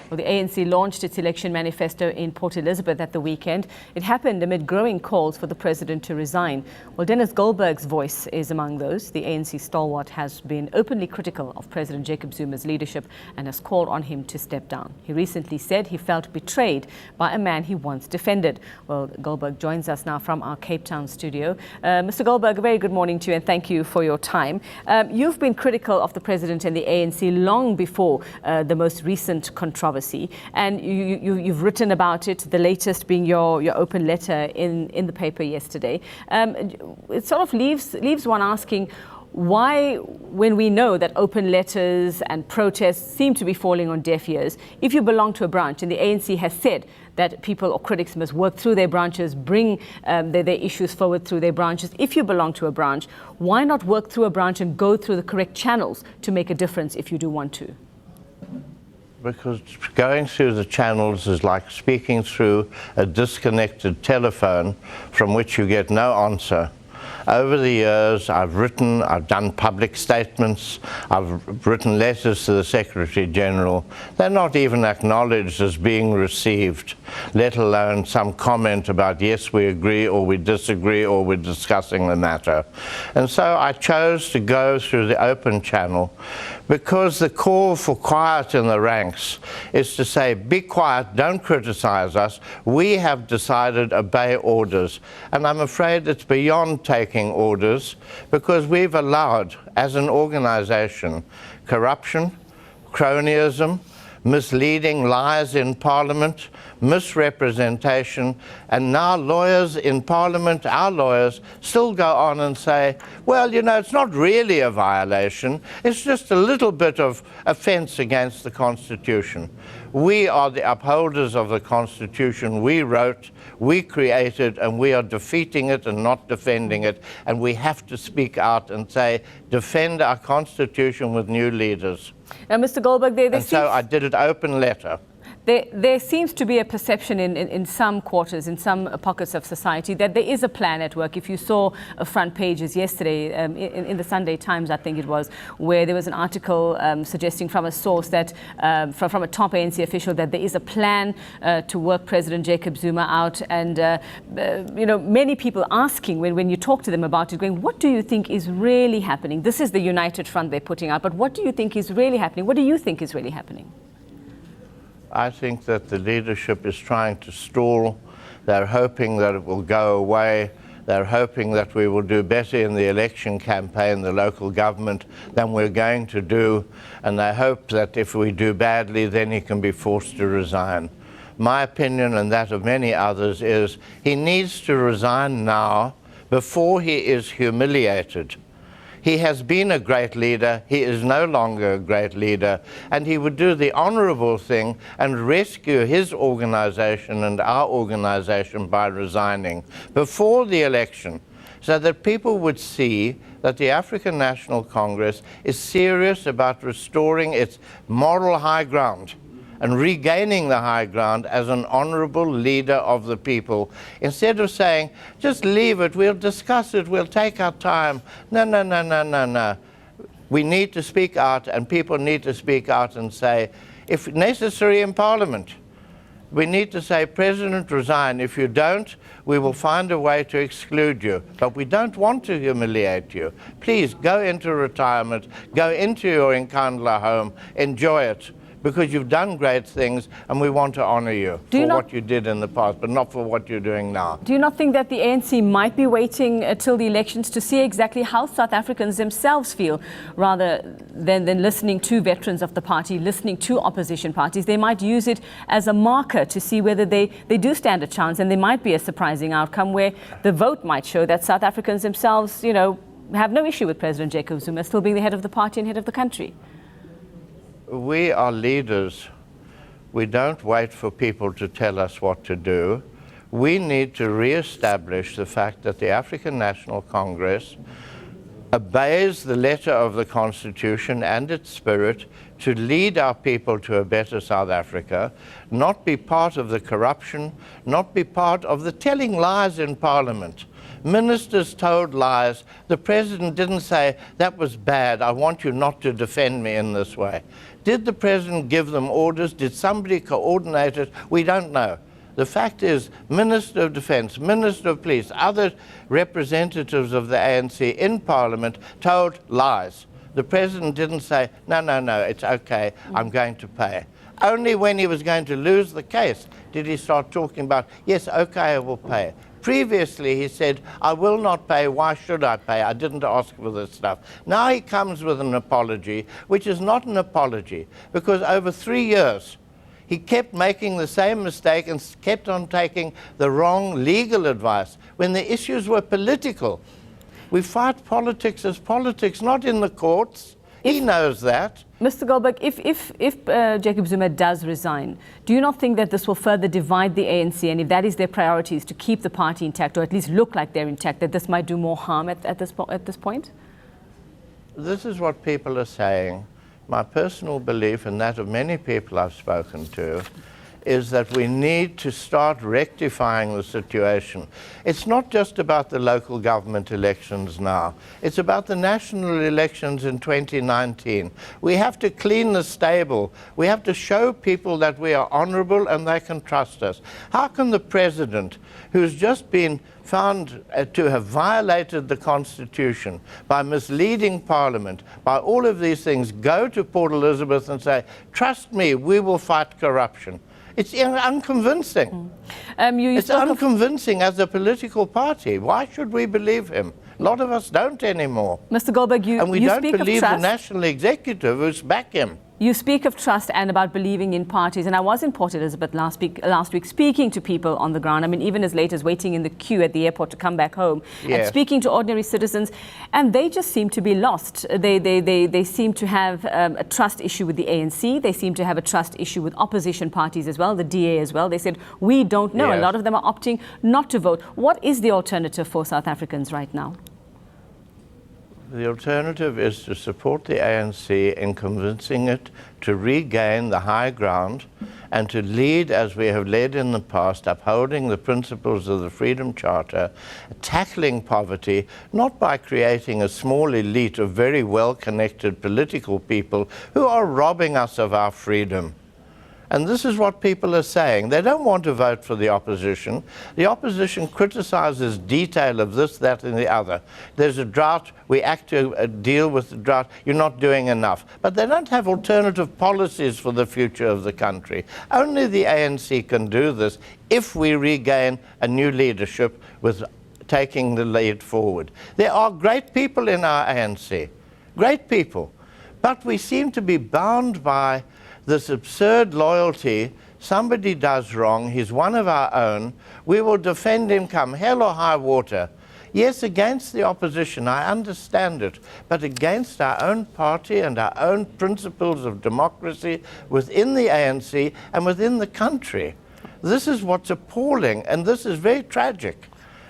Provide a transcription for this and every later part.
Well, the ANC launched its election manifesto in Port Elizabeth at the weekend. It happened amid growing calls for the president to resign. Well, Denis Goldberg's voice is among those. The ANC stalwart has been openly critical of President Jacob Zuma's leadership and has called on him to step down. He recently said he felt betrayed by a man he once defended. Well, Goldberg joins us now from our Cape Town studio. Mr. Goldberg, a very good morning to you and thank you for your time. You've been critical of the president and the ANC long before the most recent controversy. And you've written about it, the latest being your open letter in the paper yesterday. It sort of leaves one asking, why, when we know that open letters and protests seem to be falling on deaf ears, if you belong to a branch, and the ANC has said that people or critics must work through their branches, bring their issues forward through their branches, if you belong to a branch, why not work through a branch and go through the correct channels to make a difference if you do want to? Because going through the channels is like speaking through a disconnected telephone from which you get no answer. Over the years, I've done public statements, I've written letters to the Secretary General. They're not even acknowledged as being received, let alone some comment about, yes, we agree, or we disagree, or we're discussing the matter. And so I chose to go through the open channel because the call for quiet in the ranks is to say, be quiet, don't criticize us, we have decided, obey orders. And I'm afraid it's beyond taking orders, because we've allowed, as an organization, corruption, cronyism, misleading lies in Parliament, misrepresentation, and now lawyers in Parliament, our lawyers, still go on and say, well, you know, it's not really a violation, it's just a little bit of offence against the Constitution. We are the upholders of the Constitution we wrote, we created, and we are defeating it and not defending it, and we have to speak out and say, defend our Constitution with new leaders. Now, Mr. Goldberg, so I did an open letter. There seems to be a perception in some quarters, in some pockets of society, that there is a plan at work. If you saw front pages yesterday in the Sunday Times, I think it was, where there was an article suggesting from a source that, from a top ANC official, that there is a plan to work President Jacob Zuma out. And, you know, many people asking, when you talk to them about it, going, what do you think is really happening? This is the united front they're putting out, but what do you think is really happening? What do you think is really happening? I think that the leadership is trying to stall. They're hoping that it will go away. They're hoping that we will do better in the election campaign, the local government, than we're going to do. And they hope that if we do badly, then he can be forced to resign. My opinion, and that of many others, is he needs to resign now before he is humiliated. He has been a great leader, he is no longer a great leader, and he would do the honorable thing and rescue his organization and our organization by resigning before the election, so that people would see that the African National Congress is serious about restoring its moral high ground and regaining the high ground as an honorable leader of the people, instead of saying, just leave it, we'll discuss it, we'll take our time. No, no, no, no, no, no. We need to speak out, and people need to speak out and say, if necessary in Parliament, we need to say, President, resign. If you don't, we will find a way to exclude you. But we don't want to humiliate you. Please go into retirement, go into your Nkandla home, enjoy it, because you've done great things and we want to honor you for what you did in the past, but not for what you're doing now. Do you not think that the ANC might be waiting till the elections to see exactly how South Africans themselves feel, rather than listening to veterans of the party, listening to opposition parties? They might use it as a marker to see whether they do stand a chance, and there might be a surprising outcome where the vote might show that South Africans themselves, you know, have no issue with President Jacob Zuma still being the head of the party and head of the country. We are leaders. We don't wait for people to tell us what to do. We need to re-establish the fact that the African National Congress obeys the letter of the Constitution and its spirit to lead our people to a better South Africa, not be part of the corruption, not be part of the telling lies in Parliament. Ministers told lies. The president didn't say, that was bad, I want you not to defend me in this way. Did the president give them orders? Did somebody coordinate it? We don't know. The fact is, Minister of Defence, Minister of Police, other representatives of the ANC in Parliament told lies. The president didn't say, no, no, no, it's okay, I'm going to pay. Only when he was going to lose the case did he start talking about, yes, okay, I will pay. Previously, he said, I will not pay, why should I pay? I didn't ask for this stuff. Now he comes with an apology, which is not an apology, because over 3 years, he kept making the same mistake and kept on taking the wrong legal advice when the issues were political. We fight politics as politics, not in the courts. He knows that. Mr. Goldberg, if Jacob Zuma does resign, do you not think that this will further divide the ANC, and if that is their priority, is to keep the party intact, or at least look like they're intact, that this might do more harm at this point? This is what people are saying. My personal belief, and that of many people I've spoken to, is that we need to start rectifying the situation. It's not just about the local government elections now. It's about the national elections in 2019. We have to clean the stable. We have to show people that we are honorable and they can trust us. How can the president, who's just been found to have violated the Constitution by misleading Parliament, by all of these things, go to Port Elizabeth and say, trust me, we will fight corruption? It's unconvincing. It's unconvincing as a political party. Why should we believe him? A lot of us don't anymore. Mr. Goldberg, and we don't believe the national executive who's back him. You speak of trust and about believing in parties, and I was in Port Elizabeth last week speaking to people on the ground. I mean, even as late as waiting in the queue at the airport to come back home, and speaking to ordinary citizens, and they just seem to be lost. They seem to have a trust issue with the ANC. They seem to have a trust issue with opposition parties as well, the DA as well. They said, we don't know. A lot of them are opting not to vote. What is the alternative for South Africans right now? The alternative is to support the ANC in convincing it to regain the high ground and to lead as we have led in the past, upholding the principles of the Freedom Charter, tackling poverty, not by creating a small elite of very well-connected political people who are robbing us of our freedom. And this is what people are saying. They don't want to vote for the opposition. The opposition criticizes detail of this, that, and the other. There's a drought. We act to deal with the drought. You're not doing enough. But they don't have alternative policies for the future of the country. Only the ANC can do this if we regain a new leadership with taking the lead forward. There are great people in our ANC, great people. But we seem to be bound by this absurd loyalty. Somebody does wrong, he's one of our own, we will defend him come hell or high water. Yes, against the opposition, I understand it, but against our own party and our own principles of democracy within the ANC and within the country. This is what's appalling, and this is very tragic.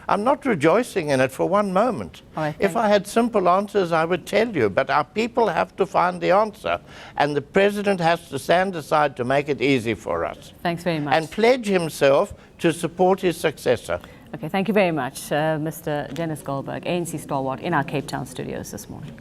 I'm not rejoicing in it for one moment. If I had simple answers, I would tell you, but our people have to find the answer, and the president has to stand aside to make it easy for us. Thanks very much. And pledge himself to support his successor. Okay, thank you very much, Mr. Denis Goldberg, ANC stalwart in our Cape Town studios this morning.